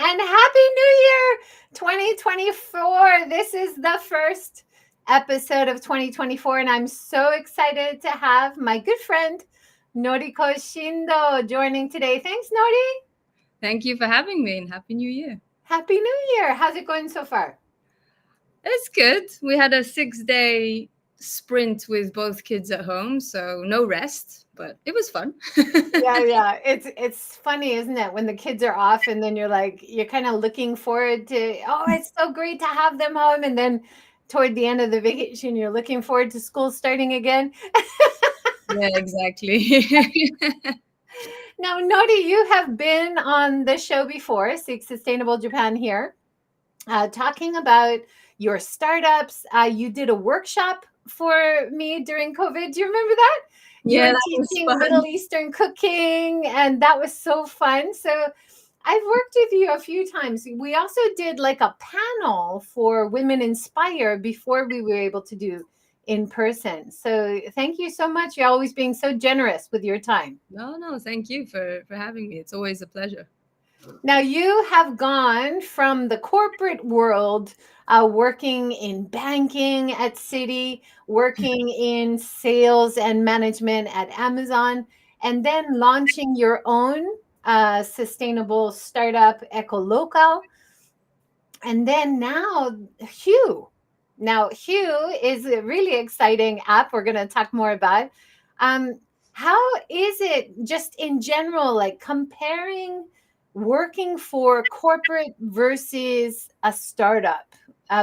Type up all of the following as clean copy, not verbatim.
and Happy New Year 2024. This is the first episode of 2024, and I'm so excited to have my good friend Noriko Shindo joining today. Thanks, Nori. Thank you for having me, and Happy New Year. Happy New Year. How's it going so far? It's good. We had a 6-day sprint with both kids at home, so no rest, but it was fun. Yeah. It's funny, isn't it? When the kids are off and then you're kind of looking forward to, oh, it's so great to have them home. And then toward the end of the vacation, you're looking forward to school starting again. Yeah, exactly. Now, Nori, you have been on the show before, Seek Sustainable Japan here, talking about your startups. You did a workshop for me during COVID. Do you remember that? You Yeah, were that was teaching fun. Middle Eastern cooking, and that was so fun. So I've worked with you a few times. We also did like a panel for Women Inspire before we were able to do in person. So thank you so much. You're always being so generous with your time. No, thank you for having me. It's always a pleasure. Now, you have gone from the corporate world, working in banking at Citi, working in sales and management at Amazon, and then launching your own sustainable startup, Ecolocal. And then now, HUE. Now, HUE is a really exciting app we're going to talk more about. How is it just in general, like comparing working for corporate versus a startup,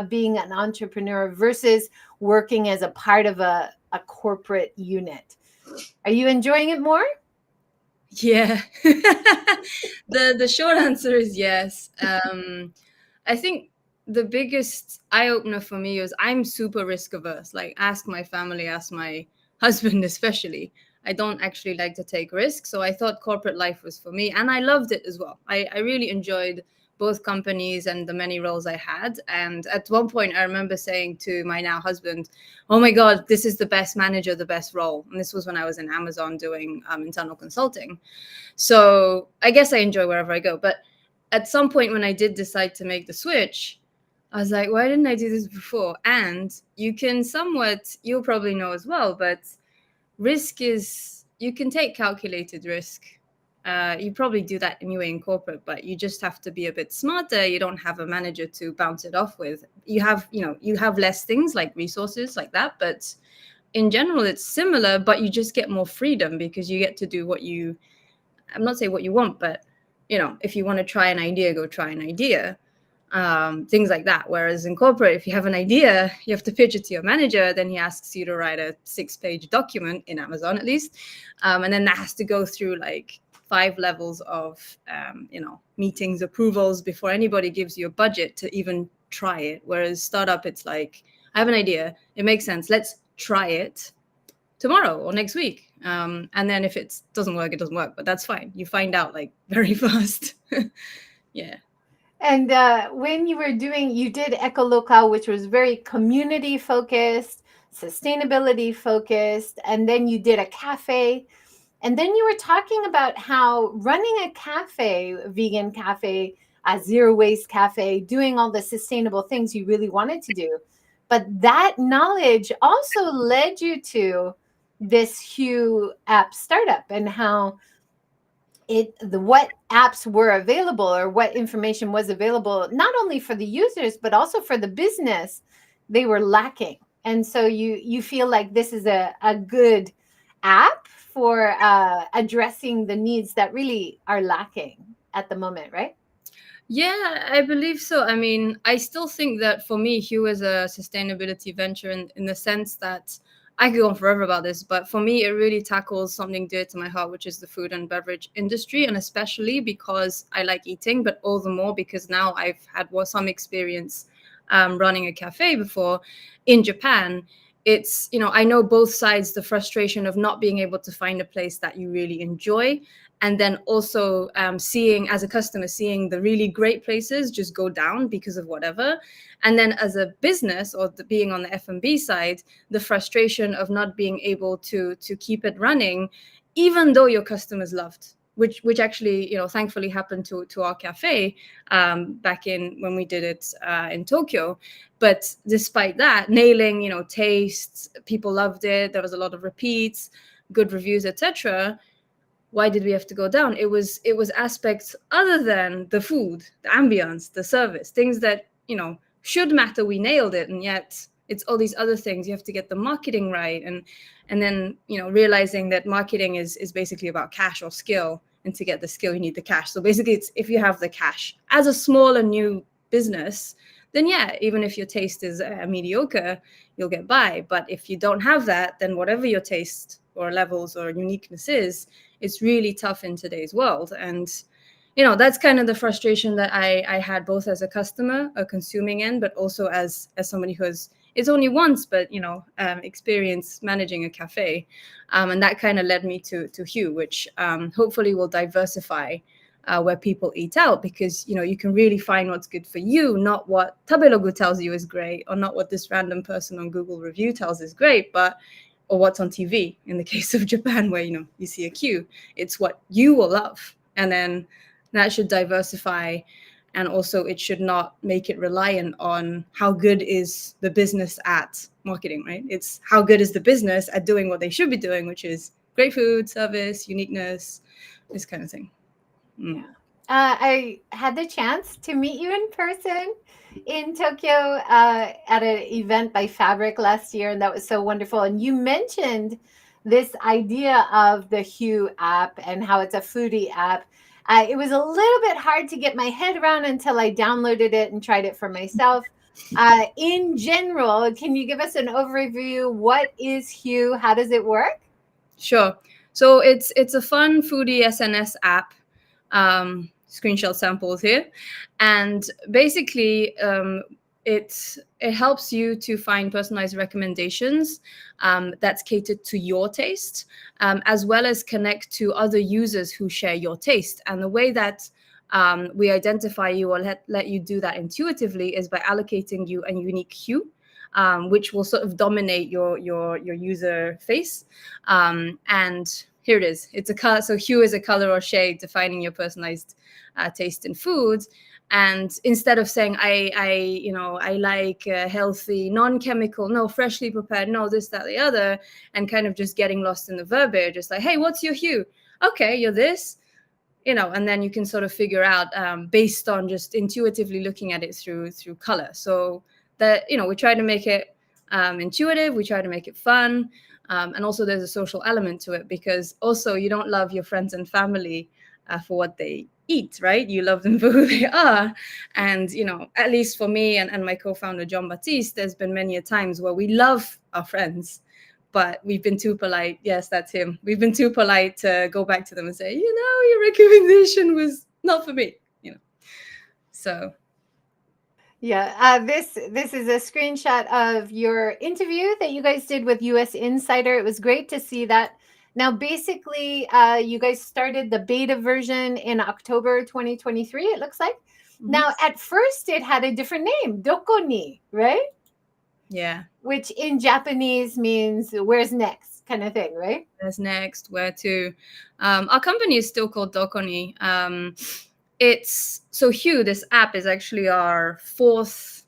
being an entrepreneur versus working as a part of a corporate unit? Are you enjoying it more? Yeah. The short answer is yes. I think the biggest eye opener for me was I'm super risk averse. Like, ask my family, ask my husband especially. I don't actually like to take risks. So I thought corporate life was for me, and I loved it as well. I really enjoyed both companies and the many roles I had. And at one point, I remember saying to my now husband, "Oh my God, this is the best manager, the best role." And this was when I was in Amazon doing internal consulting. So I guess I enjoy wherever I go. But at some point when I did decide to make the switch, I was like, why didn't I do this before? And you can somewhat, you'll probably know as well, but risk is, you can take calculated risk. You probably do that anyway in corporate, but you just have to be a bit smarter. You don't have a manager to bounce it off with. You have less things like resources like that, but in general, it's similar, but you just get more freedom because you get to do I'm not saying what you want, but if you want to try an idea, go try an idea. Things like that. Whereas in corporate, if you have an idea, you have to pitch it to your manager. Then he asks you to write a 6-page document, in Amazon at least. And then that has to go through like 5 levels of, meetings, approvals before anybody gives you a budget to even try it. Whereas startup, it's like, I have an idea. It makes sense. Let's try it tomorrow or next week. And then if it doesn't work, it doesn't work. But that's fine. You find out like very fast. Yeah. And when you did Ecolocal, which was very community focused, sustainability focused, and then you did a cafe. And then you were talking about how running a cafe, vegan cafe, a zero waste cafe, doing all the sustainable things you really wanted to do. But that knowledge also led you to this HUE app startup and how what apps were available or what information was available, not only for the users, but also for the business, they were lacking. And so you feel like this is a good app for addressing the needs that really are lacking at the moment, right? Yeah, I believe so. I mean, I still think that for me, HUE is a sustainability venture in the sense that I could go on forever about this, but for me, it really tackles something dear to my heart, which is the food and beverage industry. And especially because I like eating, but all the more because now I've had some experience running a cafe before in Japan. It's, I know both sides, the frustration of not being able to find a place that you really enjoy. And then also seeing, as a customer, seeing the really great places just go down because of whatever. And then as a business or being on the F&B side, the frustration of not being able to keep it running, even though your customers loved which actually, thankfully happened to our cafe back in when we did it in Tokyo. But despite that, nailing, tastes, people loved it. There was a lot of repeats, good reviews, etc. Why did we have to go down? It was aspects other than the food, the ambience, the service, things that should matter. We nailed it, and yet it's all these other things. You have to get the marketing right, and then realizing that marketing is basically about cash or skill, and to get the skill you need the cash. So basically, it's if you have the cash as a small and new business, then yeah, even if your taste is mediocre, you'll get by. But if you don't have that, then whatever your taste or levels or uniqueness is, it's really tough in today's world. And that's kind of the frustration that I had, both as a customer, a consuming end, but also as somebody who has, it's only once, but experience managing a cafe, and that kind of led me to HUE, which hopefully will diversify where people eat out, because you can really find what's good for you, not what Tabelogu tells you is great, or not what this random person on Google review tells is great, but or what's on TV. In the case of Japan, where you see a queue, it's what you will love, and then that should diversify. And also, it should not make it reliant on how good is the business at marketing, right? It's how good is the business at doing what they should be doing, which is great food, service, uniqueness, this kind of thing. Yeah. I had the chance to meet you in person in Tokyo at an event by Fabric last year, and that was so wonderful. And you mentioned this idea of the HUE app and how it's a foodie app. It was a little bit hard to get my head around until I downloaded it and tried it for myself. In general, can you give us an overview? What is HUE? How does it work? Sure. So it's a fun foodie SNS app. Screenshot samples here, and basically it helps you to find personalized recommendations that's catered to your taste, as well as connect to other users who share your taste. And the way that we identify you or let you do that intuitively is by allocating you a unique hue, which will sort of dominate your user face. And here it is. It's a color. So hue is a color or shade defining your personalized taste in foods. And instead of saying I like healthy, non-chemical, no, freshly prepared, no, this, that, the other, and kind of just getting lost in the verbiage, just like, hey, what's your hue? Okay, you're this, and then you can sort of figure out based on just intuitively looking at it through color. So that we try to make it intuitive, we try to make it fun, and also there's a social element to it, because also you don't love your friends and family for what they eat, right? You love them for who they are. And at least for me and my co-founder Jean-Baptiste, there's been many a times where we love our friends, but we've been too polite. Yes, that's him. We've been too polite to go back to them and say, your recommendation was not for me. So Yeah, this is a screenshot of your interview that you guys did with US Insider. It was great to see that. Now, basically, you guys started the beta version in October 2023, it looks like. Mm-hmm. Now, at first, it had a different name, Doko ni, right? Yeah. Which in Japanese means where's next kind of thing, right? Where's next, where to. Our company is still called Dokoni. It's so HUE, this app is actually our fourth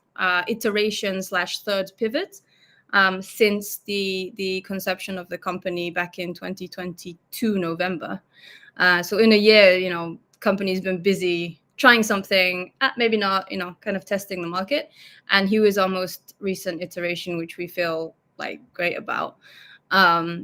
iteration / third pivot since the conception of the company back in 2022 November. So in a year, company's been busy trying something, maybe not, kind of testing the market. And HUE is our most recent iteration, which we feel like great about.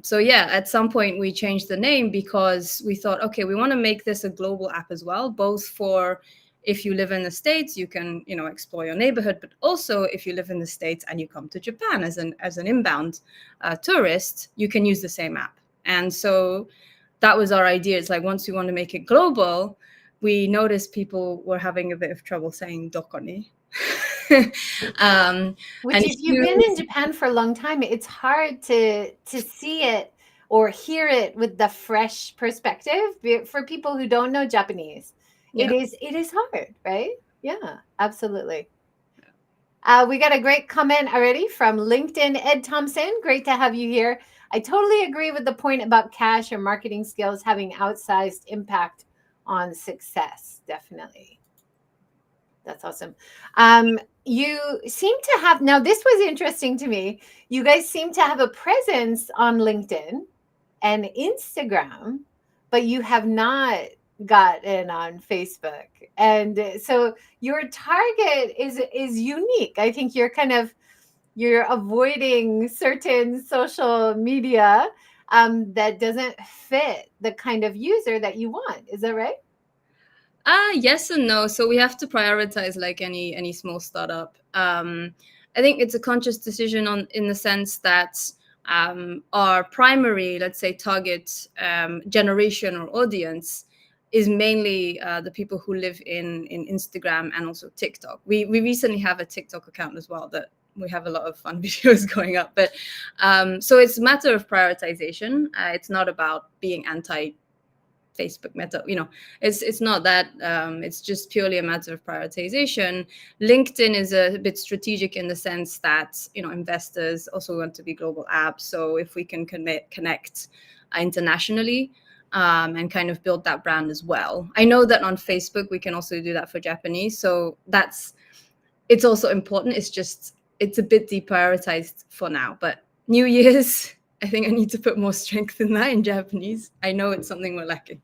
So yeah, at some point we changed the name because we thought, okay, we want to make this a global app as well, both for if you live in the States, you can, explore your neighborhood, but also if you live in the States and you come to Japan as an inbound tourist, you can use the same app. And so that was our idea. It's like, once we want to make it global, we noticed people were having a bit of trouble saying dokoni. Which, if you've been in Japan for a long time, it's hard to see it or hear it with the fresh perspective. For people who don't know Japanese, it is hard, right? Yeah, absolutely. We got a great comment already from LinkedIn. Ed Thompson, great to have you here. I totally agree with the point about cash or marketing skills having outsized impact on success. Definitely. That's awesome. You seem to have, now this was interesting to me. You guys seem to have a presence on LinkedIn and Instagram, but you have not gotten on Facebook. And so your target is unique. I think you're avoiding certain social media that doesn't fit the kind of user that you want. Is that right? Yes and no. So we have to prioritize like any small startup. I think it's a conscious decision on in the sense that our primary, let's say, target generation or audience is mainly the people who live in Instagram and also TikTok. We recently have a TikTok account as well that we have a lot of fun videos going up. But so it's a matter of prioritization. It's not about being anti Facebook Meta, it's not that. It's just purely a matter of prioritization. LinkedIn is a bit strategic in the sense that investors also want to be global apps. So if we can connect internationally and kind of build that brand as well. I know that on Facebook we can also do that for Japanese. So it's also important. It's a bit deprioritized for now. But New Year's, I think I need to put more strength in that in Japanese. I know it's something we're lacking.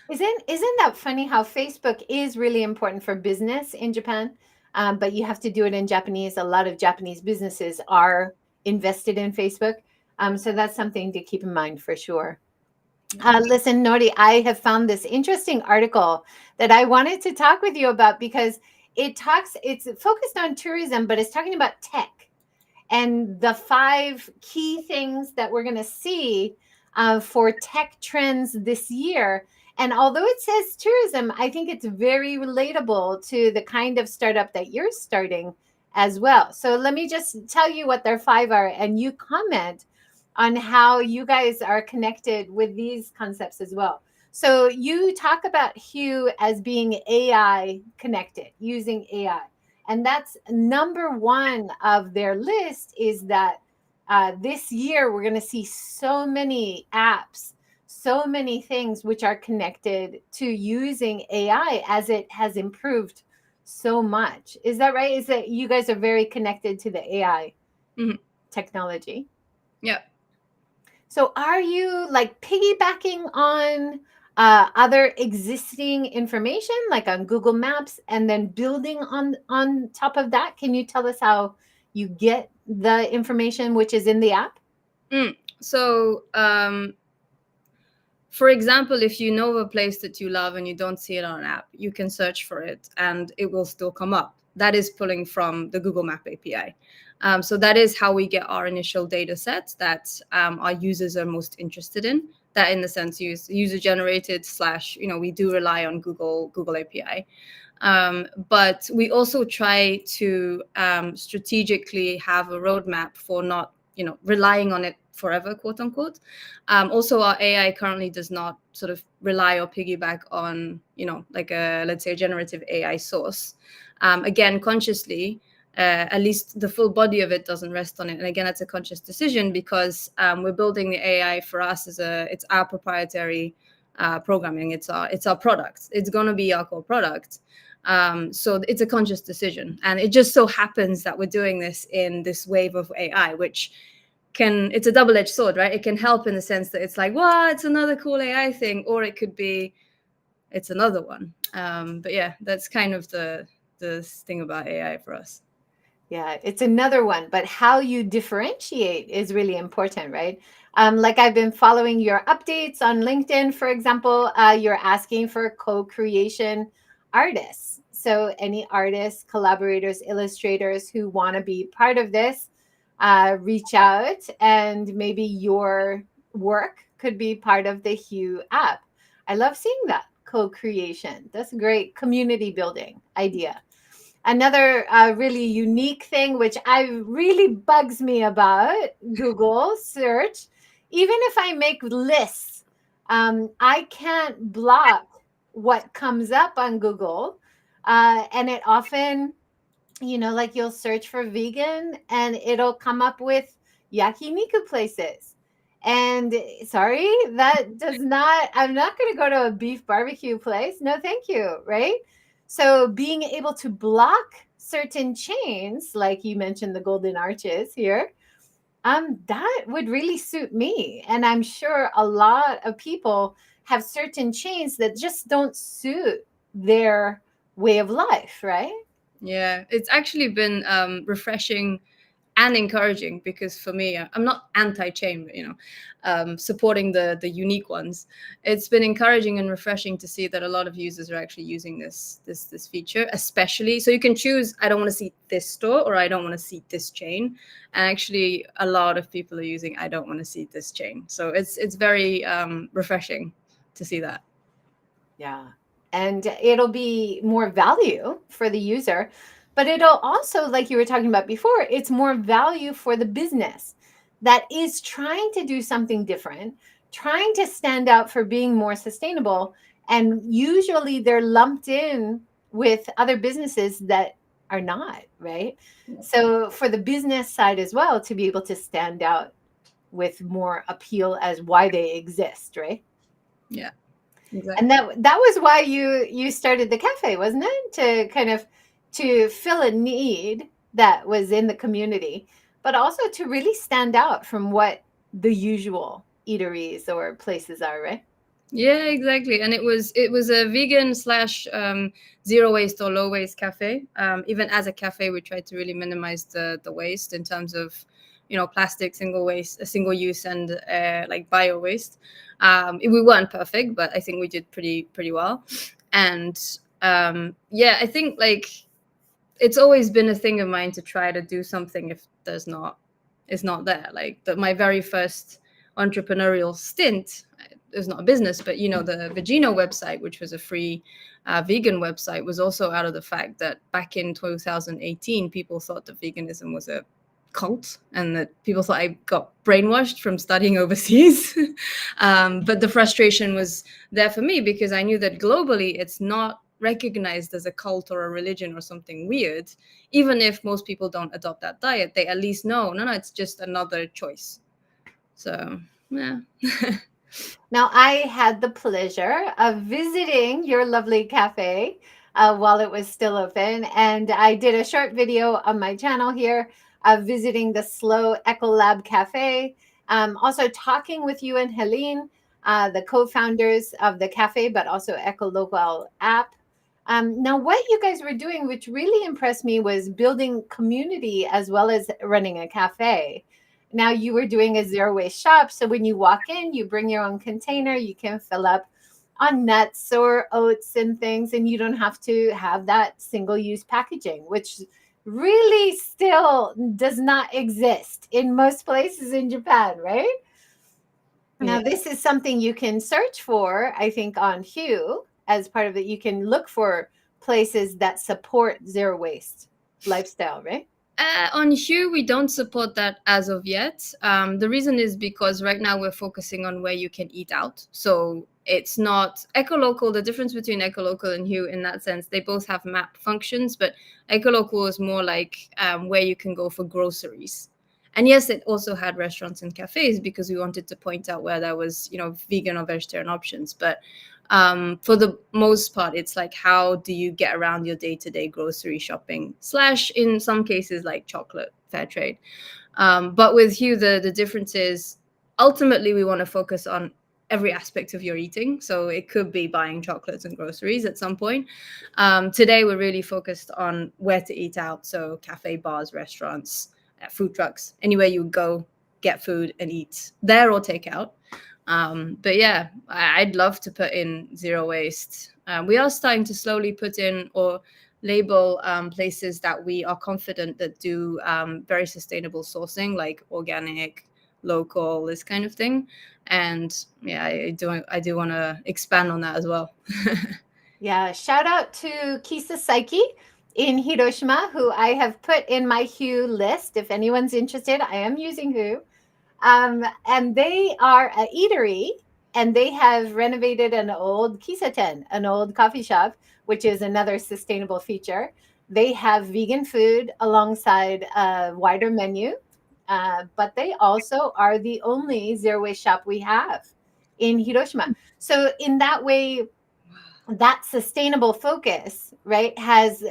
Isn't that funny how Facebook is really important for business in Japan, but you have to do it in Japanese. A lot of Japanese businesses are invested in Facebook, so that's something to keep in mind for sure. Listen, Nori, I have found this interesting article that I wanted to talk with you about because it's focused on tourism, but it's talking about tech and the 5 key things that we're going to see for tech trends this year. And although it says tourism, I think it's very relatable to the kind of startup that you're starting as well. So let me just tell you what their 5 are, and you comment on how you guys are connected with these concepts as well. So you talk about HUE as being AI connected, using AI. And that's number 1 of their list, is that this year we're going to see so many apps, so many things which are connected to using AI as it has improved so much. Is that right? Is that you guys are very connected to the AI technology? Yeah. So are you like piggybacking on other existing information, like on Google Maps, and then building on top of that? Can you tell us how you get the information which is in the app? So, for example, if you know a place that you love and you don't see it on an app, you can search for it and it will still come up. That is pulling from the Google Map API. So that is how we get our initial data sets that our users are most interested in. That, in the sense, user generated / we do rely on Google API. But we also try to strategically have a roadmap for not relying on it forever, quote unquote. Also, our AI currently does not sort of rely or piggyback on like a, let's say, a generative AI source. Again, consciously, at least the full body of it doesn't rest on it. And again, it's a conscious decision because we're building the AI for us it's our proprietary programming. It's our product. It's going to be our core product. So it's a conscious decision. And it just so happens that we're doing this in this wave of AI, which it's a double-edged sword, right? It can help in the sense that it's like, well, it's another cool AI thing, or it could be, it's another one. But yeah, that's kind of the thing about AI for us. Yeah, it's another one, but how you differentiate is really important, right? Like I've been following your updates on LinkedIn, for example, you're asking for co-creation artists. So any artists, collaborators, illustrators who want to be part of this, reach out, and maybe your work could be part of the HUE app. I love seeing that co-creation. That's a great community building idea. Another really unique thing, which really bugs me about Google search, even if I make lists, I can't block what comes up on Google. And it often, like you'll search for vegan and it'll come up with yakiniku places. And sorry, that does not, I'm not going to go to a beef barbecue place. No, thank you. Right. So being able to block certain chains, like you mentioned, the golden arches here, that would really suit me. And I'm sure a lot of people have certain chains that just don't suit their way of life, right? Yeah, it's actually been refreshing and encouraging, because for me, I'm not anti-chain, but supporting the unique ones. It's been encouraging and refreshing to see that a lot of users are actually using this feature, especially so you can choose, I don't want to see this store, or I don't want to see this chain. And actually a lot of people are using, I don't want to see this chain. So it's very refreshing to see that. Yeah. And it'll be more value for the user, but it'll also, like you were talking about before, it's more value for the business that is trying to do something different, trying to stand out for being more sustainable. And usually they're lumped in with other businesses that are not, right? So for the business side as well, to be able to stand out with more appeal as why they exist, right? Yeah, And exactly. that was why you started the cafe, wasn't it? To kind of to fill a need that was in the community, but also to really stand out from what the usual eateries or places are, right? Yeah, exactly. And it was a vegan slash zero waste or low waste cafe. Even as a cafe, we tried to really minimize the waste in terms of, plastic, single waste, single use, and like bio waste. We weren't perfect, but I think we did pretty well. And yeah, I think like it's always been a thing of mine to try to do something if there's not it's not there. Like my very first entrepreneurial stint is not a business, but the Vegino website, which was a free vegan website, was also out of the fact that back in 2018 people thought that veganism was a cult, and that people thought I got brainwashed from studying overseas. But the frustration was there for me, because I knew that globally it's not recognized as a cult or a religion or something weird. Even if most people don't adopt that diet, they at least know, no, it's just another choice. So yeah. Now, I had the pleasure of visiting your lovely cafe while it was still open, and I did a short video on my channel here of visiting the Slow Ecolab Cafe. Also talking with you and Helene, the co-founders of the cafe, but also Ecolocal app. Now, what you guys were doing, which really impressed me, was building community as well as running a cafe. Now you were doing a zero waste shop. So when you walk in, you bring your own container, you can fill up on nuts or oats and things, and you don't have to have that single use packaging, which really still does not exist in most places in Japan, right? Now, Yeah. this is something you can search for, I think, on HUE as part of it. You can look for places that support zero waste lifestyle, right? On HUE, we don't support that as of yet. The reason is because right now we're focusing on where you can eat out. So it's not ecolocal. The difference between ecolocal and HUE in that sense, they both have map functions, but ecolocal is more like where you can go for groceries. And yes, it also had restaurants and cafes, because we wanted to point out where there was, vegan or vegetarian options. But for the most part, it's like, how do you get around your day-to-day grocery shopping slash, in some cases, like chocolate fair trade. But with HUE, the difference is ultimately we want to focus on every aspect of your eating. So it could be buying chocolates and groceries at some point. Today we're really focused on where to eat out, so cafe, bars, restaurants, food trucks, anywhere you go, get food and eat there or take out. But yeah, I'd love to put in zero waste. We are starting to slowly put in or label places that we are confident that do very sustainable sourcing, like organic, local, this kind of thing. And yeah, I do want to expand on that as well. Yeah, shout out to Kisa Saiki in Hiroshima, who I have put in my HUE list. If anyone's interested, I am using HUE. And they are a eatery, and they have renovated an old Kisaten, an old coffee shop, which is another sustainable feature. They have vegan food alongside a wider menu. but they also are the only zero waste shop we have in Hiroshima. So in that way, that sustainable focus, right, has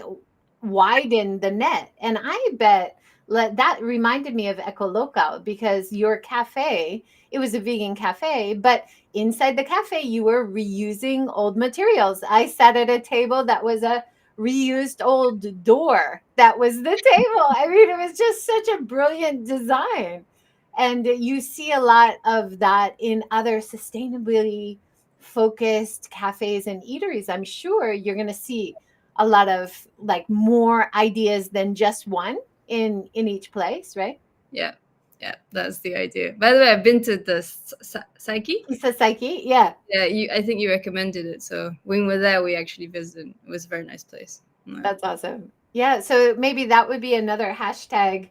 widened the net. And I bet that reminded me of Ecolocal, because your cafe, it was a vegan cafe, but inside the cafe, you were reusing old materials. I sat at a table that was a reused old door. That was the table. I mean, it was just such a brilliant design. And you see a lot of that in other sustainability focused cafes and eateries. I'm sure you're going to see a lot of like more ideas than just one in each place, right? Yeah, yeah, that's the idea. By the way, I've been to the Psyche. Kisa Psyche, yeah. Yeah, I think you recommended it. So when we were there, we actually visited. It was a very nice place. Yeah. That's awesome. Yeah, so maybe that would be another hashtag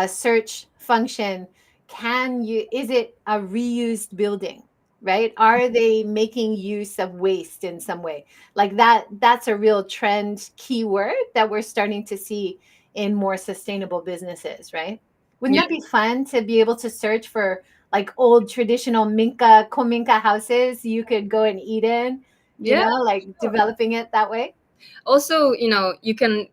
search function. Is it a reused building? Right? Are they making use of waste in some way? Like that's a real trend keyword that we're starting to see in more sustainable businesses, right? Wouldn't Yeah, that be fun to be able to search for like old traditional Minka, Kominka houses you could go and eat in, yeah. like developing it that way? Also, you can,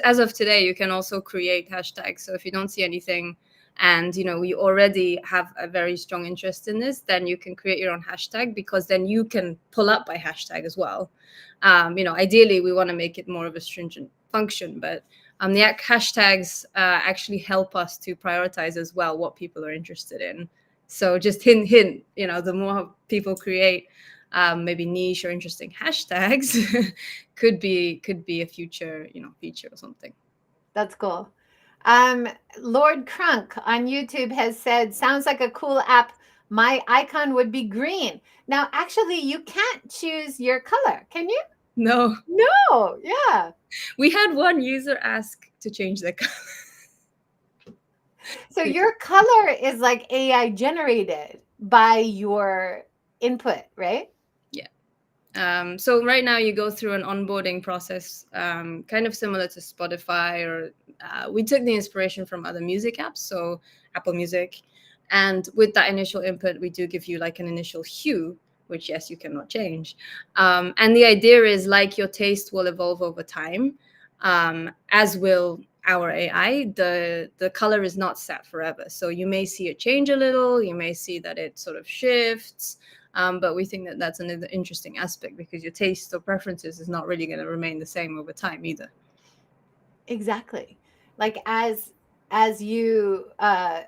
as of today, you can also create hashtags. So if you don't see anything and we already have a very strong interest in this, then you can create your own hashtag, because then you can pull up by hashtag as well. Ideally we want to make it more of a stringent function, but the hashtags actually help us to prioritize as well what people are interested in. So just hint, the more people create maybe niche or interesting hashtags could be a future feature or something. That's cool. Lord Crunk on YouTube has said, sounds like a cool app. My icon would be green. Now, actually, you can't choose your color, can you? No, No, yeah. we had one user ask to change their color. So your color is like AI generated by your input, right? Yeah. So right now you go through an onboarding process, kind of similar to Spotify, or we took the inspiration from other music apps, so Apple Music. And with that initial input, we do give you like an initial hue, which yes, you cannot change. And the idea is, like, your taste will evolve over time, as will our AI. The color is not set forever, so you may see it change a little. You may see that it sort of shifts. But we think that that's another interesting aspect, because your taste or preferences is not really going to remain the same over time either. Exactly. Like as you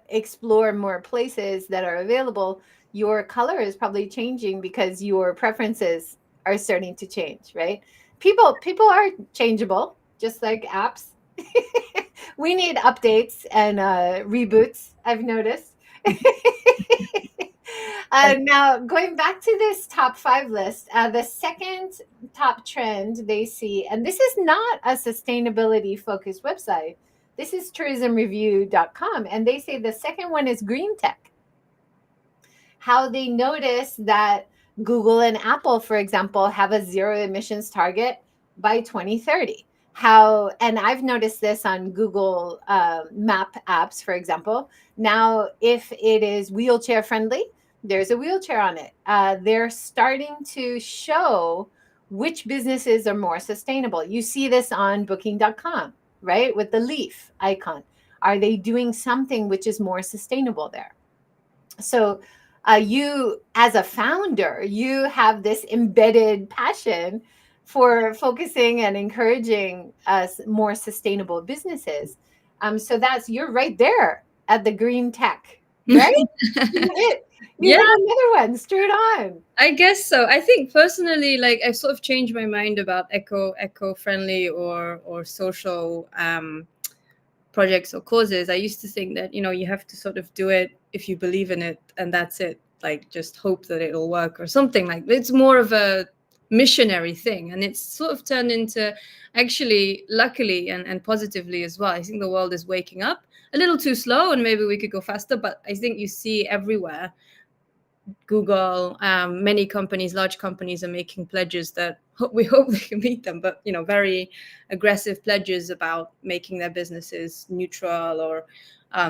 explore more places that are available, your color is probably changing because your preferences are starting to change, right? People are changeable, just like apps. We need updates and reboots, I've noticed. Now, going back to this top five list, the second top trend they see, and this is not a sustainability focused website, this is tourismreview.com, and they say the second one is GreenTech. How they notice that Google and Apple, for example, have a zero emissions target by 2030. How, and I've noticed this on Google map apps, for example. Now, if it is wheelchair friendly, there's a wheelchair on it. They're starting to show which businesses are more sustainable. You see this on booking.com, right? With the leaf icon. Are they doing something which is more sustainable there? So you, as a founder, you have this embedded passion for focusing and encouraging more sustainable businesses. So you're right there at the green tech, right? You hit it. You Yeah, hit another one straight on. I guess so. I think personally, like, I've sort of changed my mind about eco-friendly or social projects or causes. I used to think that you have to sort of do it if you believe in it, and that's it. Like, just hope that it'll work or something. Like, it's more of a missionary thing, and it's sort of turned into, actually, luckily and positively as well, I think the world is waking up a little too slow, and maybe we could go faster, but I think you see everywhere, Google, many companies, large companies, are making pledges that we hope they can meet them, but very aggressive pledges about making their businesses neutral or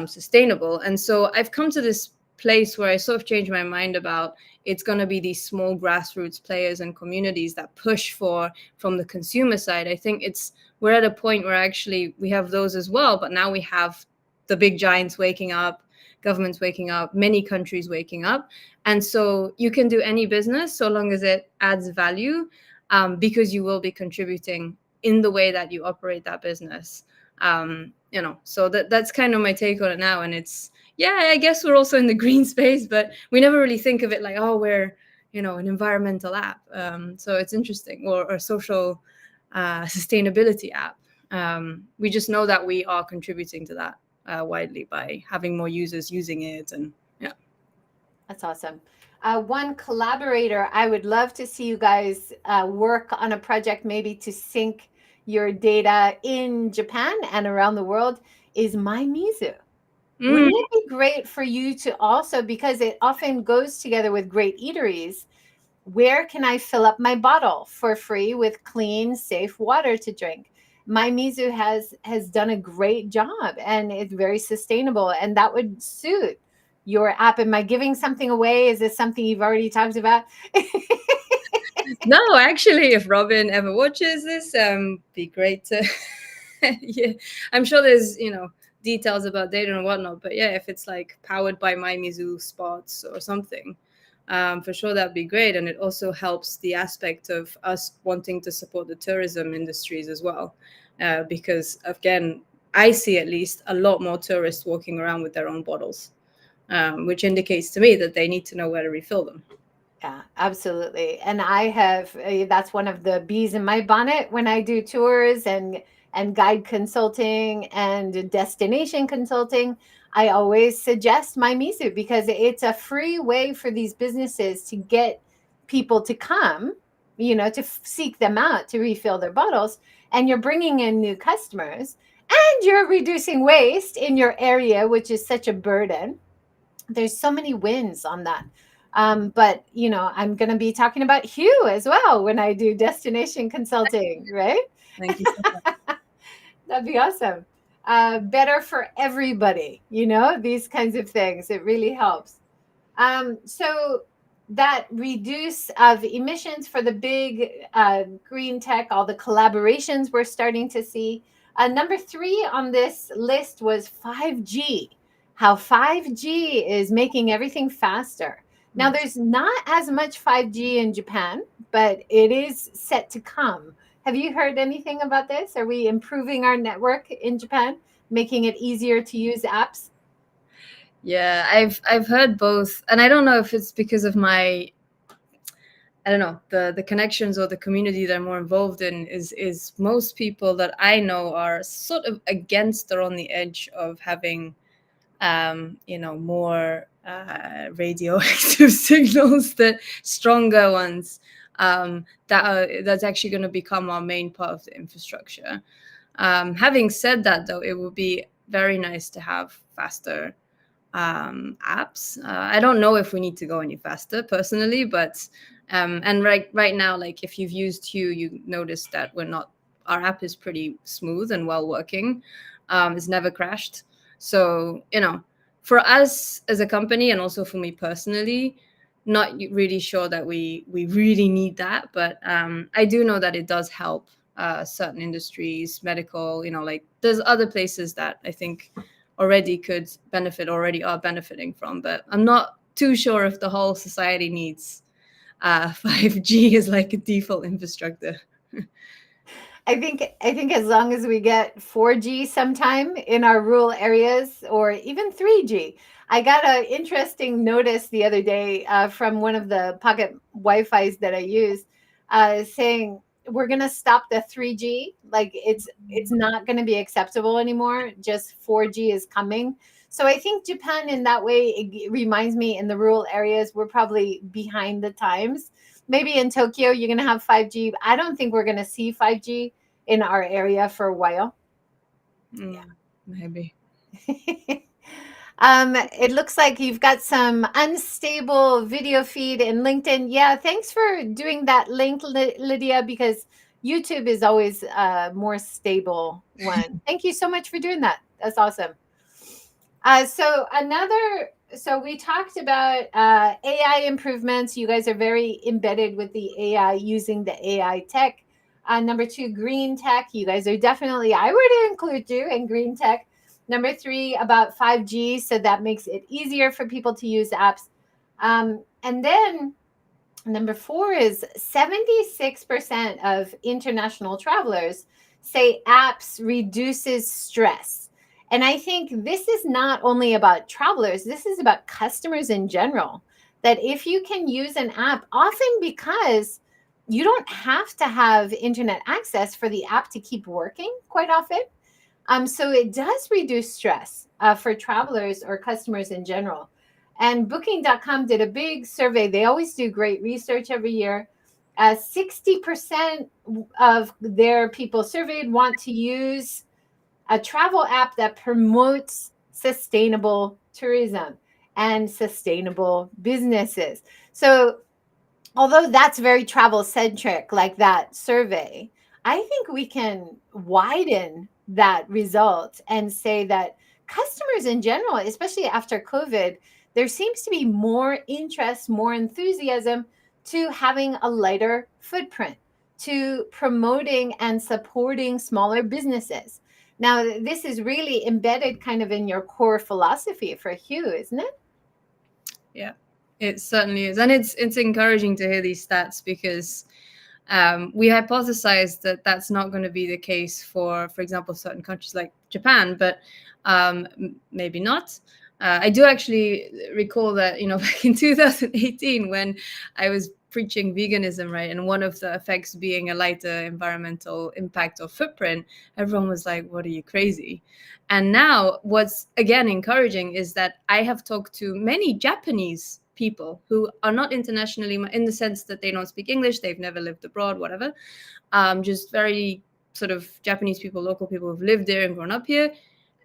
sustainable. And so I've come to this place where I sort of changed my mind about it's going to be these small grassroots players and communities that push for from the consumer side. I think we're at a point where actually we have those as well, but now we have the big giants waking up, governments waking up, many countries waking up. And so you can do any business so long as it adds value, because you will be contributing in the way that you operate that business. So that's kind of my take on it now. And it's, yeah, I guess we're also in the green space, but we never really think of it like, oh, we're, an environmental app. So it's interesting, or social sustainability app. We just know that we are contributing to that widely by having more users using it. And yeah. That's awesome. One collaborator I would love to see you guys work on a project, maybe to sync your data in Japan and around the world, is MyMizu. Wouldn't it be great for you to also, because it often goes together with great eateries, where can I fill up my bottle for free with clean, safe water to drink? MyMizu has done a great job, and it's very sustainable, and that would suit your app. Am I giving something away? Is this something you've already talked about? No, actually, if Robin ever watches this, be great to yeah, I'm sure there's details about data and whatnot, but yeah, if it's like powered by MyMizu spots or something, for sure that'd be great. And it also helps the aspect of us wanting to support the tourism industries as well, because again, I see at least a lot more tourists walking around with their own bottles, which indicates to me that they need to know where to refill them. Yeah, absolutely. And I have that's one of the bees in my bonnet when I do tours and guide consulting and destination consulting. I always suggest MyMizu because it's a free way for these businesses to get people to come, to seek them out to refill their bottles. And you're bringing in new customers, and you're reducing waste in your area, which is such a burden. There's so many wins on that. But I'm going to be talking about HUE as well when I do destination consulting, right? Thank you so much. That'd be awesome. Better for everybody, these kinds of things. It really helps. So that reduce of emissions for the big green tech, all the collaborations we're starting to see. Number 3 on this list was 5G. How 5G is making everything faster. Now, there's not as much 5G in Japan, but it is set to come. Have you heard anything about this? Are we improving our network in Japan, making it easier to use apps? Yeah, I've heard both, and I don't know if it's because of I don't know, the connections or the community that I'm more involved in is most people that I know are sort of against or on the edge of having more radioactive signals, the stronger ones, that's actually going to become our main part of the infrastructure. Having said that, though, it would be very nice to have faster apps. I don't know if we need to go any faster personally, but and right now, like if you've used HUE, you notice that our app is pretty smooth and well working. It's never crashed. So for us as a company, and also for me personally, not really sure that we really need that, but I do know that it does help certain industries, medical, like there's other places that I think already could benefit, already are benefiting from, but I'm not too sure if the whole society needs 5G as like a default infrastructure. I think as long as we get 4G sometime in our rural areas, or even 3G. I got an interesting notice the other day from one of the pocket Wi-Fi's that I use, saying we're going to stop the 3G. Like it's not going to be acceptable anymore. Just 4G is coming. So I think Japan in that way, it reminds me, in the rural areas, we're probably behind the times. Maybe in Tokyo, you're going to have 5G. I don't think we're going to see 5G in our area for a while. Yeah, maybe. It looks like you've got some unstable video feed in LinkedIn. Yeah, thanks for doing that link, Lydia, because YouTube is always a more stable one. Thank you so much for doing that. That's awesome. So we talked about AI improvements. You guys are very embedded with the AI, using the AI tech. Number two, green tech. You guys are definitely, I would include you in green tech. Number three, about 5G. So that makes it easier for people to use apps. And then number four is 76% of international travelers say apps reduces stress. And I think this is not only about travelers, this is about customers in general. That if you can use an app, often because you don't have to have internet access for the app to keep working quite often. So it does reduce stress for travelers or customers in general. And Booking.com did a big survey. They always do great research every year. 60% of their people surveyed want to use a travel app that promotes sustainable tourism and sustainable businesses. So although that's very travel centric, like that survey, I think we can widen that result and say that customers in general, especially after COVID, there seems to be more interest, more enthusiasm to having a lighter footprint, to promoting and supporting smaller businesses. Now, this is really embedded kind of in your core philosophy for HUE, isn't it? Yeah, it certainly is. And it's encouraging to hear these stats because we hypothesized that that's not going to be the case for example, certain countries like Japan, but maybe not. I do actually recall that, back in 2018 when I was preaching veganism, right, and one of the effects being a lighter environmental impact or footprint, everyone was like, what, are you crazy? And now what's again encouraging is that I have talked to many Japanese people who are not internationally, in the sense that they don't speak English, they've never lived abroad, whatever, just very sort of Japanese people, local people who've lived there and grown up here,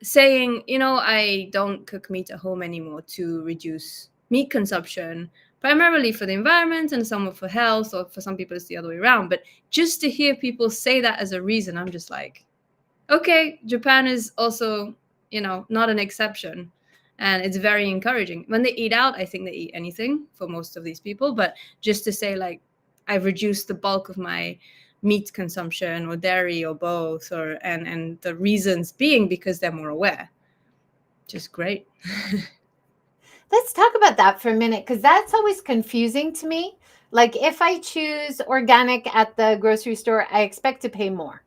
saying, I don't cook meat at home anymore to reduce meat consumption, primarily for the environment and somewhat for health, or for some people it's the other way around. But just to hear people say that as a reason, I'm just like, okay, Japan is also, not an exception. And it's very encouraging. When they eat out, I think they eat anything for most of these people. But just to say, like, I've reduced the bulk of my meat consumption or dairy or both, and the reasons being because they're more aware. Just great. Let's talk about that for a minute, because that's always confusing to me. Like, if I choose organic at the grocery store, I expect to pay more.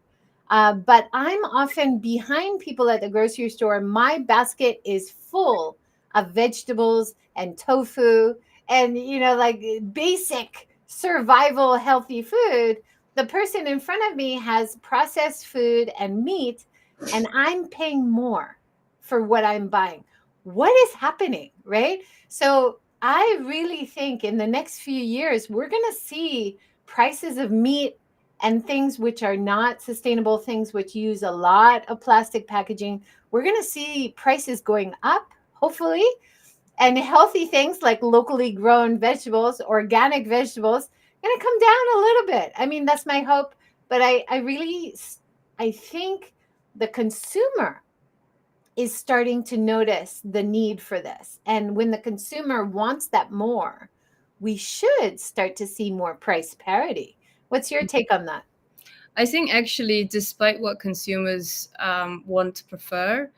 But I'm often behind people at the grocery store. My basket is full of vegetables and tofu and, like basic survival healthy food. The person in front of me has processed food and meat, and I'm paying more for what I'm buying. What is happening, right? So I really think in the next few years, we're going to see prices of meat and things which are not sustainable, things which use a lot of plastic packaging. We're going to see prices going up, hopefully, and healthy things like locally grown vegetables, organic vegetables, going to come down a little bit. I mean, that's my hope. But I think the consumer is starting to notice the need for this. And when the consumer wants that more, we should start to see more price parity. What's your take on that? I think actually, despite what consumers want to prefer,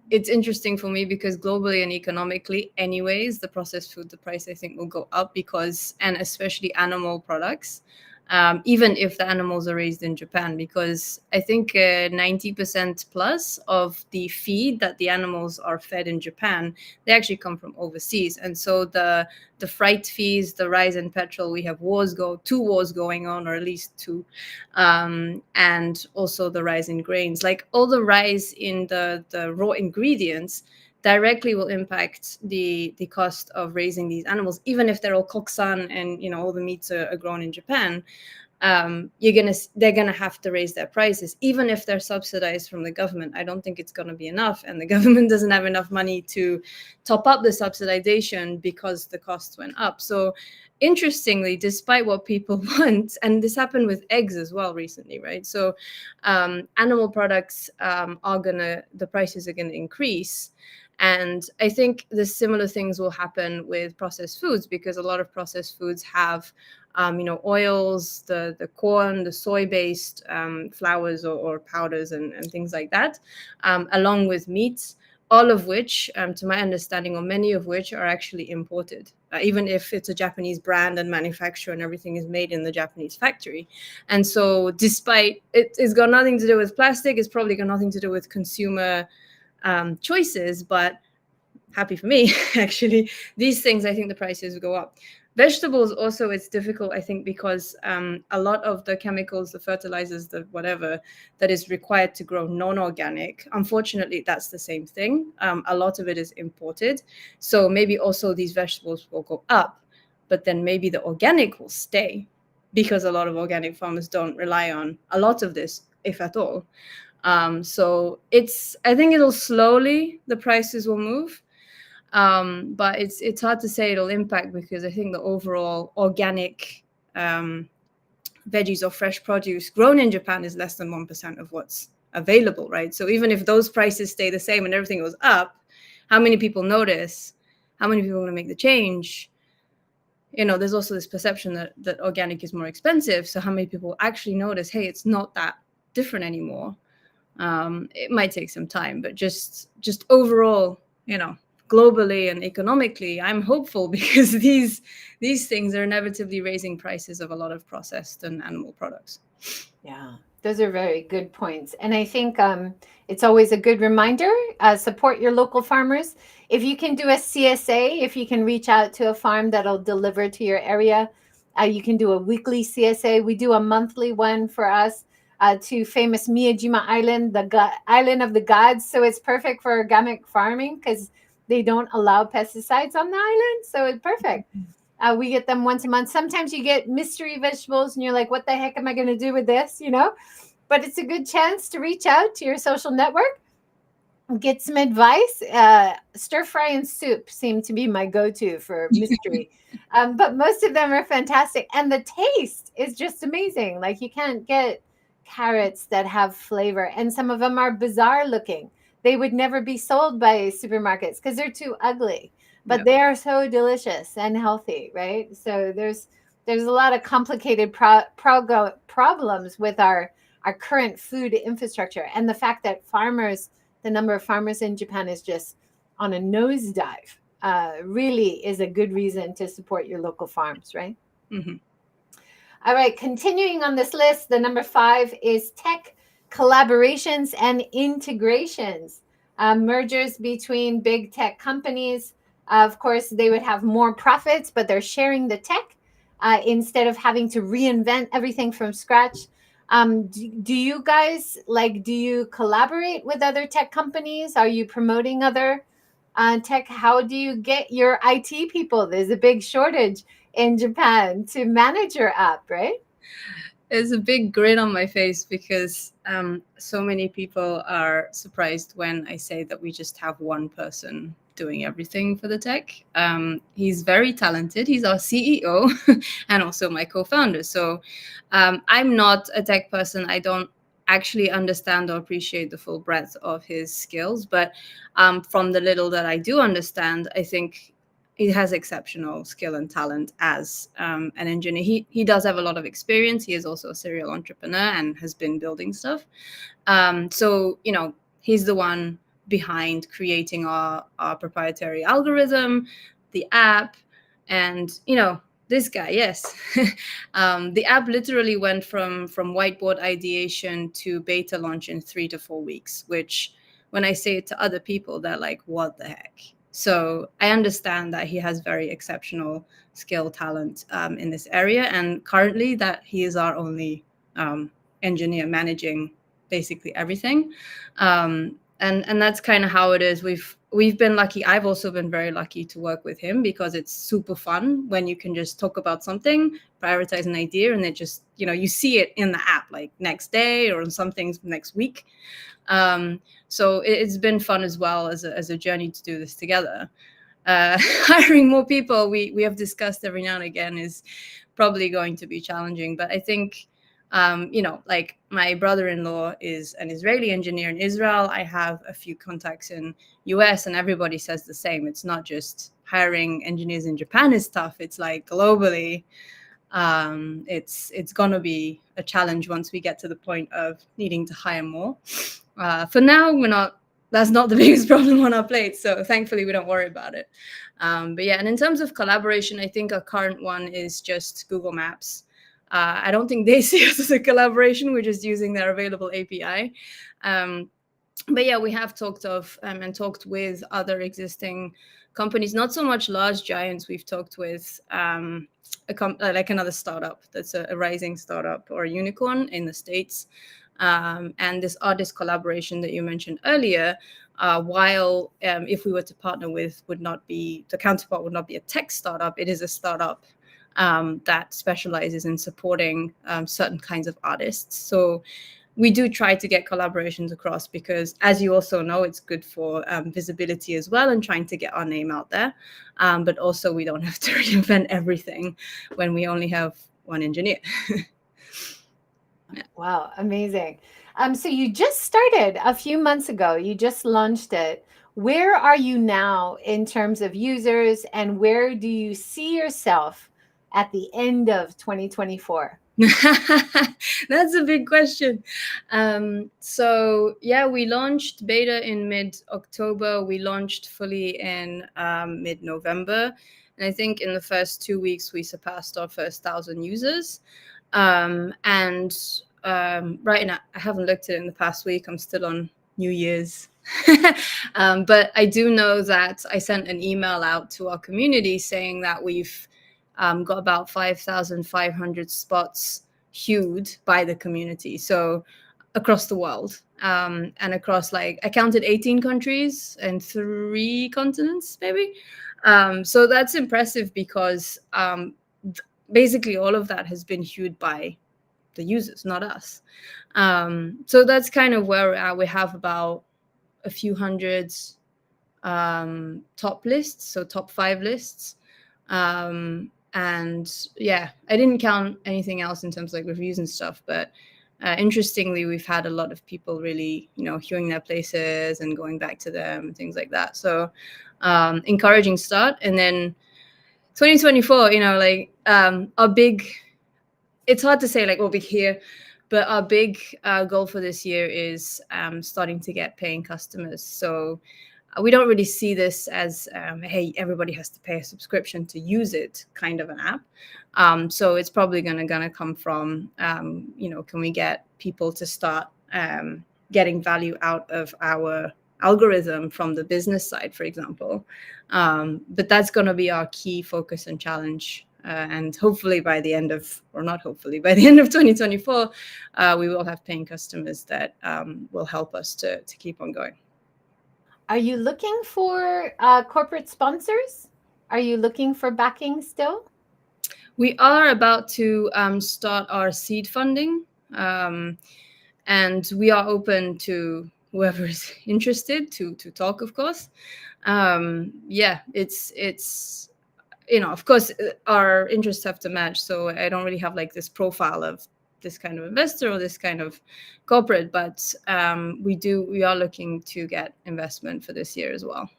it's interesting for me because globally and economically, anyways, the processed food, the price I think will go up because, and especially animal products, even if the animals are raised in Japan, because I think 90% plus of the feed that the animals are fed in Japan, they actually come from overseas. And so the freight fees, the rise in petrol, we have two wars going on, or at least two, and also the rise in grains, like all the rise in the raw ingredients directly will impact the cost of raising these animals, even if they're all koksan and all the meats are grown in Japan. they're gonna have to raise their prices, even if they're subsidized from the government. I don't think it's gonna be enough, and the government doesn't have enough money to top up the subsidization because the costs went up. So interestingly, despite what people want, and this happened with eggs as well recently, right? So animal products the prices are gonna increase. And I think the similar things will happen with processed foods, because a lot of processed foods have oils, the corn, the soy-based flours or powders and things like that, along with meats, all of which, to my understanding, or many of which are actually imported, even if it's a Japanese brand and manufacturer and everything is made in the Japanese factory. And so despite it's got nothing to do with plastic, it's probably got nothing to do with consumer choices, but happy for me, actually, these things, I think the prices go up. Vegetables also, it's difficult, I think, because a lot of the chemicals, the fertilizers, the whatever that is required to grow non-organic, unfortunately, that's the same thing. A lot of it is imported. So maybe also these vegetables will go up, but then maybe the organic will stay, because a lot of organic farmers don't rely on a lot of this, if at all. So I think it'll slowly, the prices will move. But it's hard to say it'll impact, because I think the overall organic veggies or fresh produce grown in Japan is less than 1% of what's available, right? So even if those prices stay the same and everything goes up, how many people notice? How many people are going to make the change? There's also this perception that organic is more expensive. So how many people actually notice, hey, it's not that different anymore? It might take some time, but just overall, globally and economically, I'm hopeful, because these things are inevitably raising prices of a lot of processed and animal products. Yeah, those are very good points. And I think it's always a good reminder, support your local farmers. If you can do a CSA, if you can reach out to a farm that'll deliver to your area, you can do a weekly CSA. We do a monthly one for us to famous Miyajima Island, island of the gods. So it's perfect for organic farming, because they don't allow pesticides on the island. So it's perfect. We get them once a month. Sometimes you get mystery vegetables and you're like, what the heck am I going to do with this? But it's a good chance to reach out to your social network, get some advice. Stir fry and soup seem to be my go-to for mystery. But most of them are fantastic. And the taste is just amazing. Like, you can't get carrots that have flavor. And some of them are bizarre looking. They would never be sold by supermarkets because they're too ugly. But they are so delicious and healthy, right? So there's a lot of complicated problems with our current food infrastructure, and the fact that the number of farmers in Japan is just on a nosedive, really is a good reason to support your local farms, right? Mm-hmm. All right, continuing on this list, the number 5 is tech collaborations and integrations, mergers between big tech companies. Of course, they would have more profits, but they're sharing the tech instead of having to reinvent everything from scratch. Do you guys do you collaborate with other tech companies? Are you promoting other tech? How do you get your IT people? There's a big shortage in Japan to manage your app, right? There's a big grin on my face, because so many people are surprised when I say that we just have one person doing everything for the tech. He's very talented. He's our CEO and also my co-founder. So I'm not a tech person. I don't actually understand or appreciate the full breadth of his skills. But from the little that I do understand, I think he has exceptional skill and talent as an engineer. He does have a lot of experience. He is also a serial entrepreneur and has been building stuff. So, he's the one behind creating our proprietary algorithm, the app, and, this guy, yes. The app literally went from whiteboard ideation to beta launch in 3 to 4 weeks, which when I say it to other people, they're like, what the heck? So I understand that he has very exceptional skill, talent in this area. And currently that he is our only engineer managing basically everything. and that's kind of how it is. We've been lucky. I've also been very lucky to work with him because it's super fun when you can just talk about something, prioritize an idea, and it just, you see it in the app like next day or some things next week. So it's been fun as well as a journey to do this together. Hiring more people, we have discussed every now and again, is probably going to be challenging. But I think, like my brother-in-law is an Israeli engineer in Israel. I have a few contacts in US, and everybody says the same. It's not just hiring engineers in Japan is tough. It's like globally, it's going to be a challenge once we get to the point of needing to hire more. For now, that's not the biggest problem on our plate. So thankfully, we don't worry about it. But yeah, and in terms of collaboration, I think our current one is just Google Maps. I don't think they see us as a collaboration. We're just using their available API. But yeah, we have talked and talked with other existing companies, not so much large giants. We've talked with like another startup that's a rising startup or a unicorn in the States. And this artist collaboration that you mentioned earlier, while if we were to partner with, the counterpart would not be a tech startup. It is a startup that specializes in supporting certain kinds of artists. So we do try to get collaborations across because, as you also know, it's good for visibility as well and trying to get our name out there. But also we don't have to reinvent everything when we only have one engineer. Yeah. Wow, amazing. So you just started a few months ago. You just launched it. Where are you now in terms of users, and where do you see yourself at the end of 2024? That's a big question. So yeah, we launched beta in mid-October. We launched fully in mid-November. And I think in the first 2 weeks, we surpassed our first 1,000 users. And right now, I haven't looked at it in the past week. I'm still on New Year's. But I do know that I sent an email out to our community saying that we've got about 5,500 spots HUEd by the community. So across the world, and across, like, I counted 18 countries and 3 continents, maybe. So that's impressive because basically all of that has been HUEd by the users, not us. So that's kind of where we're at. We have about a few hundreds top lists, so top 5 lists. And yeah, I didn't count anything else in terms of like reviews and stuff, but interestingly, we've had a lot of people really, HUEing their places and going back to them and things like that. So encouraging start. And then 2024, our big, it's hard to say like what we hear, but our big goal for this year is starting to get paying customers. So we don't really see this as, hey, everybody has to pay a subscription to use it kind of an app. So it's probably going to come from, can we get people to start getting value out of our algorithm from the business side, for example. But that's going to be our key focus and challenge. And hopefully by the end of, or not hopefully, by the end of 2024, we will have paying customers that will help us to keep on going. Are you looking for corporate sponsors? Are you looking for backing still? We are about to start our seed funding, and we are open to whoever is interested to talk, of course. Yeah, it's of course, our interests have to match. So I don't really have like this profile of this kind of investor or this kind of corporate, but we are looking to get investment for this year as well.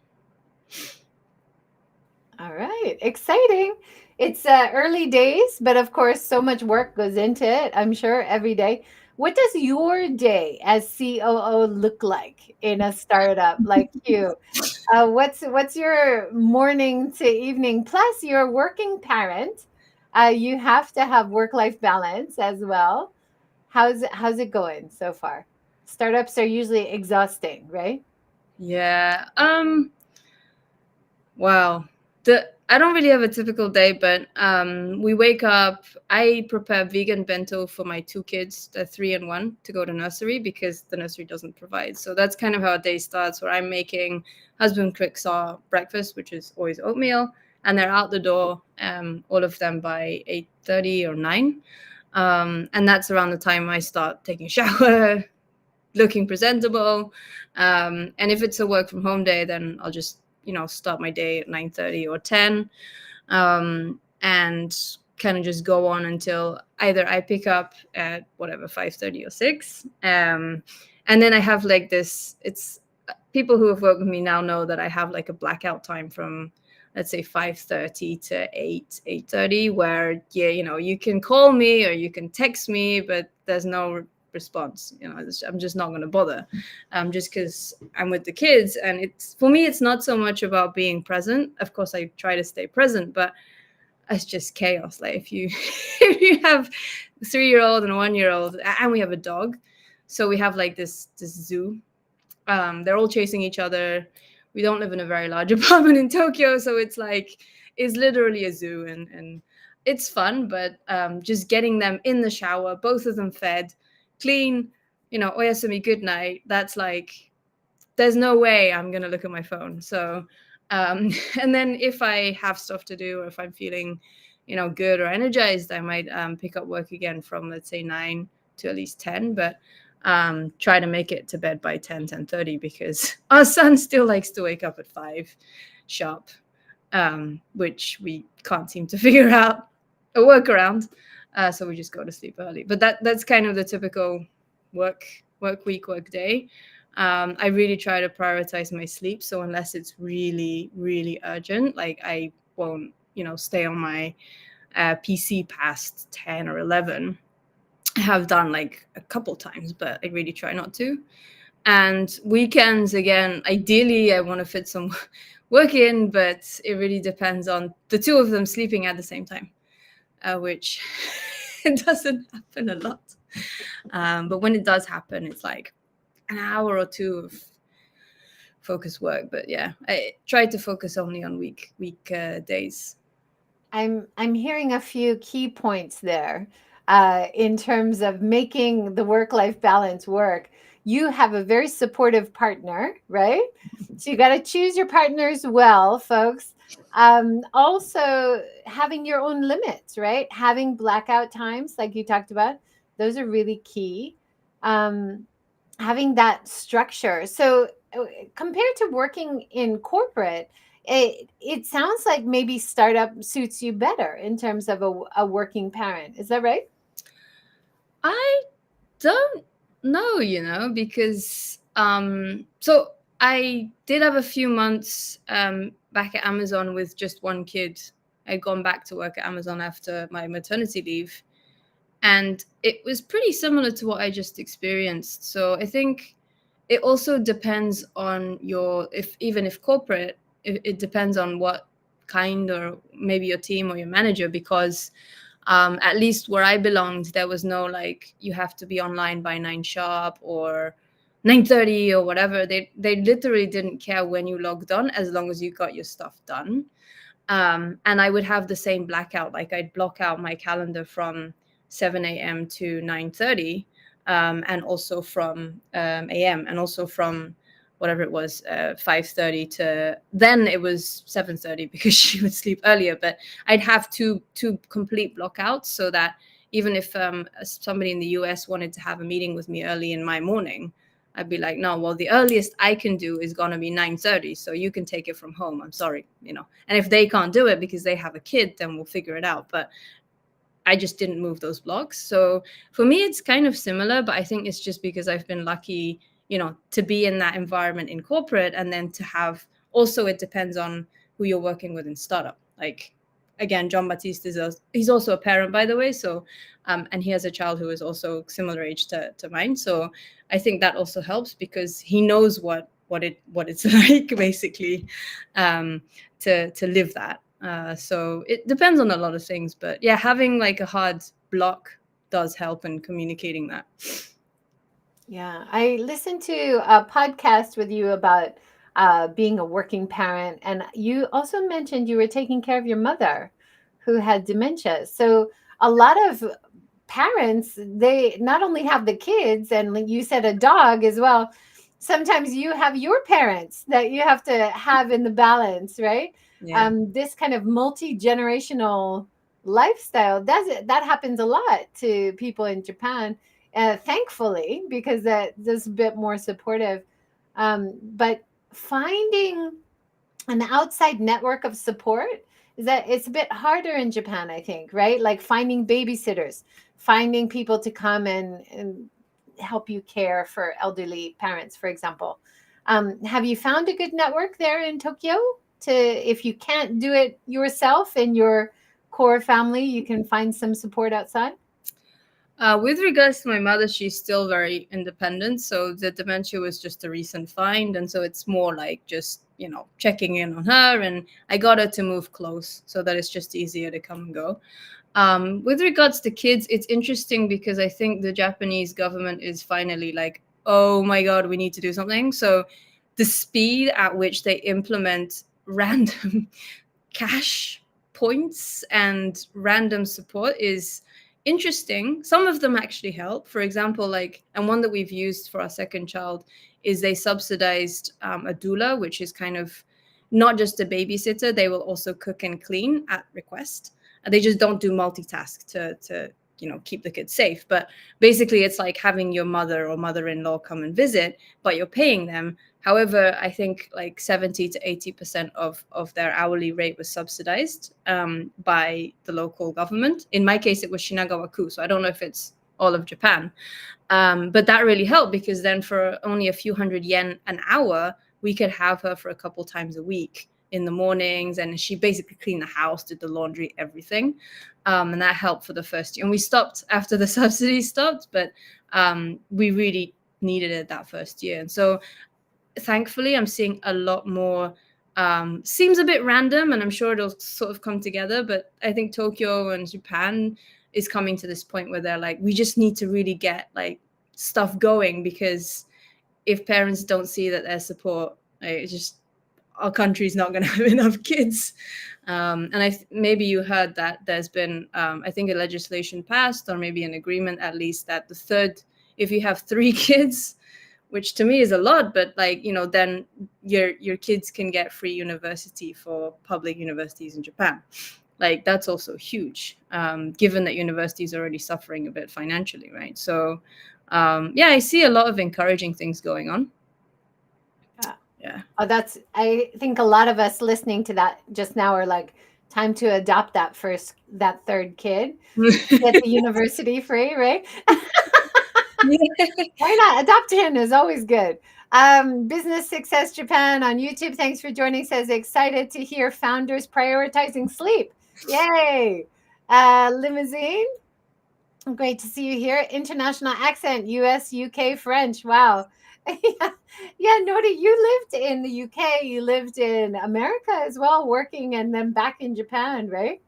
All right, exciting. It's early days, but of course, so much work goes into it, I'm sure, every day. What does your day as COO look like in a startup like you? What's your morning to evening? Plus, you're a working parent. You have to have work-life balance as well. How's it going so far? Startups are usually exhausting, right? Yeah. Wow. I don't really have a typical day, but we wake up. I prepare vegan bento for my two kids, the 3 and 1, to go to nursery because the nursery doesn't provide. So that's kind of how a day starts, where I'm making husband cooks our breakfast, which is always oatmeal, and they're out the door, all of them by 8:30 or 9. And that's around the time I start taking a shower, looking presentable. And if it's a work from home day, then I'll just start my day at 9:30 or 10, and kind of just go on until either I pick up at whatever 5:30 or 6, and then I have like this. It's people who have worked with me now know that I have like a blackout time from, let's say, 5:30 to 8:30, where you can call me or you can text me, but there's no response. I'm just not going to bother, just because I'm with the kids. And it's, for me, it's not so much about being present. Of course I try to stay present, but it's just chaos. Like if you if you have a 3-year-old and a 1-year-old, and we have a dog, so we have like this zoo. They're all chasing each other. We don't live in a very large apartment in Tokyo, so it's literally a zoo, and it's fun. But just getting them in the shower, both of them fed, clean, oyasumi, good night. That's like, there's no way I'm gonna look at my phone. So, and then if I have stuff to do, or if I'm feeling, good or energized, I might pick up work again from, let's say, 9 to at least 10. But try to make it to bed by 10:30, because our son still likes to wake up at 5 sharp, which we can't seem to figure out a workaround. So we just go to sleep early. But that's kind of the typical work week, work day. I really try to prioritize my sleep. So unless it's really, really urgent, like I won't, stay on my PC past 10 or 11. I have done like a couple times, but I really try not to. And weekends, again, ideally I want to fit some work in, but it really depends on the two of them sleeping at the same time, which it doesn't happen a lot. But when it does happen, it's like an hour or two of focus work. But yeah, I try to focus only on week days. I'm hearing a few key points there in terms of making the work-life balance work. You have a very supportive partner, right? So you got to choose your partners well, folks. Also, having your own limits, right? Having blackout times, like you talked about, those are really key. Having that structure. So, compared to working in corporate, it sounds like maybe startup suits you better in terms of a working parent. Is that right? I don't know, because so I did have a few months back at Amazon with just one kid. I'd gone back to work at Amazon after my maternity leave, and it was pretty similar to what I just experienced. So I think it also depends on even if corporate, it depends on what kind, or maybe your team or your manager, because at least where I belonged, there was no like, you have to be online by 9 sharp or 9:30 or whatever. They literally didn't care when you logged on, as long as you got your stuff done. And I would have the same blackout. Like I'd block out my calendar from 7 a.m. to 9:30, and also from a.m. and also from whatever it was, 5:30 to, then it was 7:30 because she would sleep earlier. But I'd have two complete blockouts, so that even if somebody in the US wanted to have a meeting with me early in my morning, I'd be like, no, well, the earliest I can do is going to be 9:30. So you can take it from home. I'm sorry, And if they can't do it because they have a kid, then we'll figure it out. But I just didn't move those blocks. So for me, it's kind of similar, but I think it's just because I've been lucky, to be in that environment in corporate, and then to have, also, it depends on who you're working with in startup. Like, again, Jean-Baptiste he's also a parent, by the way. So, and he has a child who is also similar age to mine. So I think that also helps, because he knows what it's like, basically, to live that. So it depends on a lot of things, but yeah, having like a hard block does help in communicating that. Yeah, I listened to a podcast with you about being a working parent. And you also mentioned you were taking care of your mother who had dementia. So a lot of parents, they not only have the kids, and like you said, a dog as well. Sometimes you have your parents that you have to have in the balance, right? Yeah. This kind of multi-generational lifestyle that happens a lot to people in Japan, thankfully, because that's a bit more supportive. But finding an outside network of support is that it's a bit harder in Japan, I think, right? Like finding babysitters, finding people to come and help you care for elderly parents, for example. Have you found a good network there in Tokyo? To if you can't do it yourself in your core family, you can find some support outside. With regards to my mother, she's still very independent. So the dementia was just a recent find. And so it's more like just, checking in on her. And I got her to move close so that it's just easier to come and go. With regards to kids, it's interesting because I think the Japanese government is finally like, oh my God, we need to do something. So the speed at which they implement random cash points and random support is interesting. Some of them actually help. For example, and one that we've used for our second child is they subsidized a doula, which is kind of not just a babysitter. They will also cook and clean at request. They just don't do multitask to keep the kids safe. But basically, it's like having your mother or mother-in-law come and visit, but you're paying them. However, I think like 70 to 80% of their hourly rate was subsidized by the local government. In my case, it was Shinagawa-ku, so I don't know if it's all of Japan. But that really helped because then for only a few hundred yen an hour, we could have her for a couple times a week in the mornings. And she basically cleaned the house, did the laundry, everything. And that helped for the first year. And we stopped after the subsidy stopped, but we really needed it that first year. And so thankfully, I'm seeing a lot more. Seems a bit random, and I'm sure it'll sort of come together. But I think Tokyo and Japan is coming to this point where they're like, we just need to really get like stuff going, because if parents don't see that their support, it's just our country's not going to have enough kids. And maybe you heard that there's been, I think, a legislation passed, or maybe an agreement at least, that if you have 3 kids, which to me is a lot, but then your kids can get free university for public universities in Japan. Like that's also huge, given that universities are already suffering a bit financially, right? So I see a lot of encouraging things going on. Yeah. Oh, I think a lot of us listening to that just now are like, time to adopt that third kid, get the university free, right? Why not? Adoption is always good. Business Success Japan on YouTube, thanks for joining, says, excited to hear founders prioritizing sleep. Yay. Limousine, great to see you here. International accent, US, UK, French. Wow. Yeah, Nori, you lived in the UK, you lived in America as well, working, and then back in Japan, right?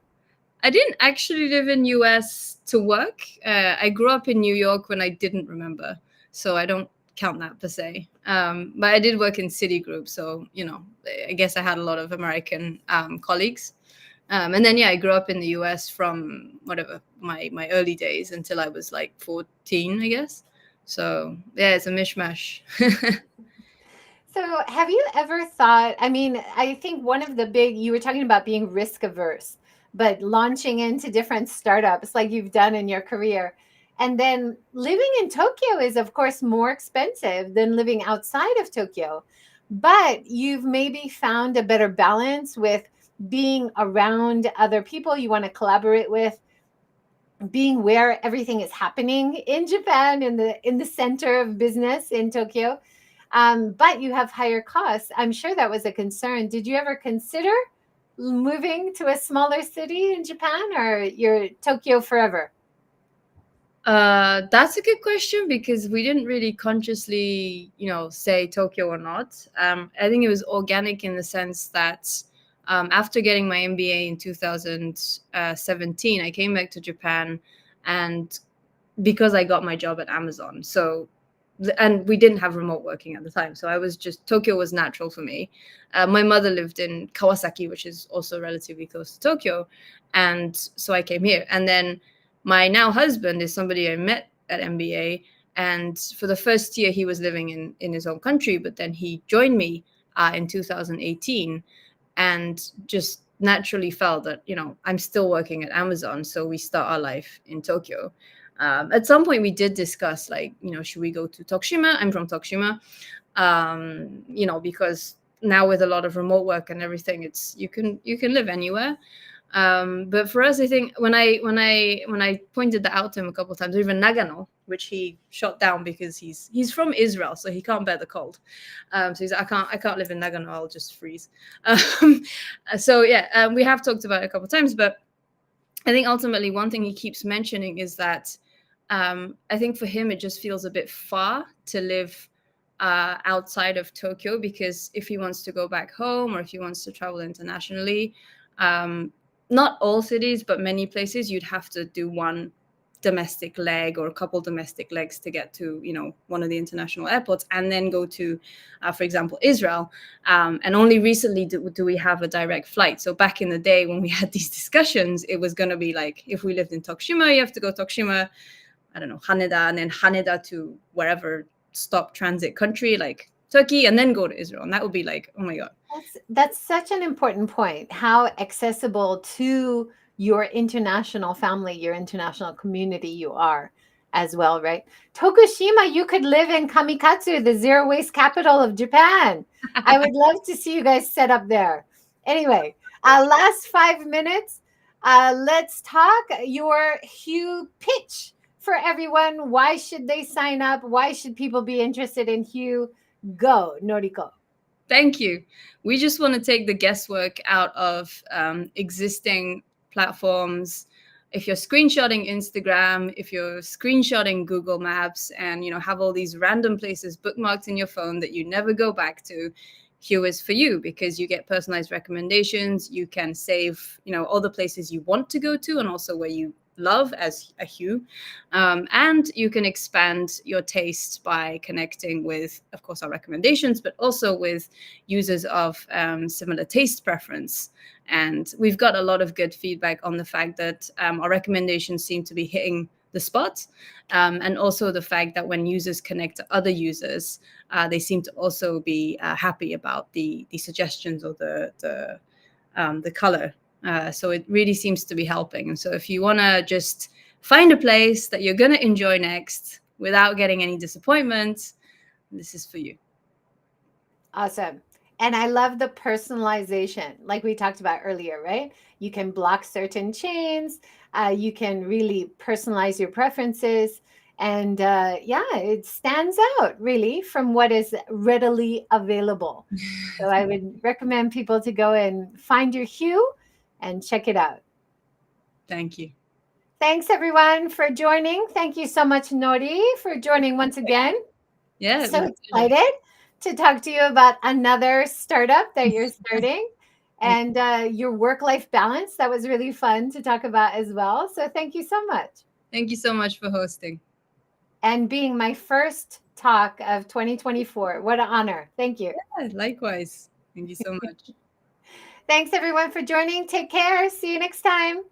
I didn't actually live in US to work. I grew up in New York when I didn't remember, so I don't count that per se. But I did work in Citigroup, so I guess I had a lot of American colleagues. And then I grew up in the US from whatever my early days until I was like 14, I guess. So it's a mishmash. So, have you ever thought? I mean, I think one of the you were talking about being risk averse, but launching into different startups like you've done in your career. And then living in Tokyo is, of course, more expensive than living outside of Tokyo. But you've maybe found a better balance with being around other people you want to collaborate with, being where everything is happening in Japan, in the center of business in Tokyo. But you have higher costs. I'm sure that was a concern. Did you ever consider moving to a smaller city in Japan, or you're Tokyo forever? That's a good question, because we didn't really consciously, say Tokyo or not. I think it was organic in the sense that after getting my MBA in 2017, I came back to Japan, and because I got my job at Amazon. So and we didn't have remote working at the time, so I was just, Tokyo was natural for me. My mother lived in Kawasaki, which is also relatively close to Tokyo, and so I came here. And then my now husband is somebody I met at MBA, and for the first year he was living in his own country, but then he joined me in 2018, and just naturally felt that, you know, I'm still working at Amazon, so we start our life in Tokyo. At some point we did discuss, like, you know, should we go to Tokushima? I'm from Tokushima, you know, because now with a lot of remote work and everything, it's you can live anywhere. But for us, I think when I pointed that out to him a couple of times, or even Nagano, which he shot down because he's from Israel, so he can't bear the cold. So he's like, I can't live in Nagano, I'll just freeze. So yeah, we have talked about it a couple of times, but I think ultimately one thing he keeps mentioning is that I think for him it just feels a bit far to live outside of Tokyo, because if he wants to go back home or if he wants to travel internationally, not all cities, but many places, you'd have to do one domestic leg or a couple domestic legs to get to, you know, one of the international airports, and then go to, for example, Israel. And only recently do we have a direct flight. So back in the day when we had these discussions, it was going to be like, if we lived in Tokushima, you have to go Tokushima, I don't know, Haneda, and then Haneda to wherever stop transit country, like Turkey, and then go to Israel. And that would be like, oh my God. That's such an important point, how accessible to your international family, your international community you are as well, right? Tokushima, you could live in Kamikatsu, the zero waste capital of Japan. I would love to see you guys set up there. Anyway, last 5 minutes. Let's talk your HUE pitch for everyone. Why should they sign up? Why should people be interested in HUE? Go, Noriko. Thank you. We just want to take the guesswork out of existing platforms. If you're screenshotting Instagram, if you're screenshotting Google Maps, and, you know, have all these random places bookmarked in your phone that you never go back to, HUE is for you, because you get personalized recommendations. You can save, you know, all the places you want to go to and also where you love as a HUE. And you can expand your taste by connecting with, of course, our recommendations, but also with users of similar taste preference. And we've got a lot of good feedback on the fact that our recommendations seem to be hitting the spot. And also the fact that when users connect to other users, they seem to also be happy about the suggestions or the color. So it really seems to be helping. And so if you want to just find a place that you're going to enjoy next without getting any disappointment, this is for you. Awesome. And I love the personalization, like we talked about earlier, right? You can block certain chains. You can really personalize your preferences. And yeah, it stands out really from what is readily available. So I would recommend people to go and find your HUE and check it out. Thank you. Thanks, everyone, for joining. Thank you so much, Nori, for joining once again. Yeah. So excited to talk to you about another startup that you're starting and your work-life balance. That was really fun to talk about as well. So thank you so much. Thank you so much for hosting. And being my first talk of 2024. What an honor. Thank you. Yeah, likewise. Thank you so much. Thanks, everyone, for joining. Take care. See you next time.